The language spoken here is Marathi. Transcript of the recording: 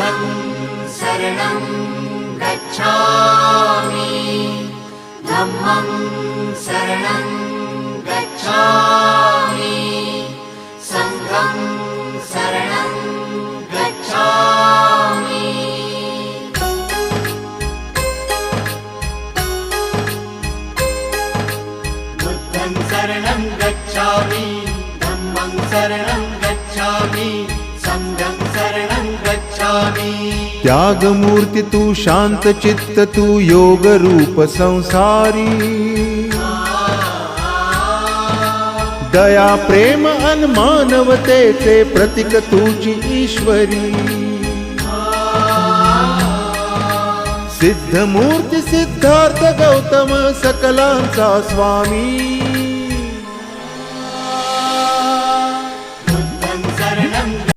बुद्धं शरणं गच्छामि धम्मं शरणं गच्छामि संघं शरणं गच्छामि बुद्धं शरणं गच्छामि धम्मं शरणं गच्छामि संघं शरणं गच्छामि त्यागमूर्ती तू शांत चित्त तू योग रूप संसारी दया प्रेम अन मानवतेचे प्रतीक तुझी ईश्वरी सिद्धमूर्ती सिद्धार्थ गौतम सकलांचा स्वामी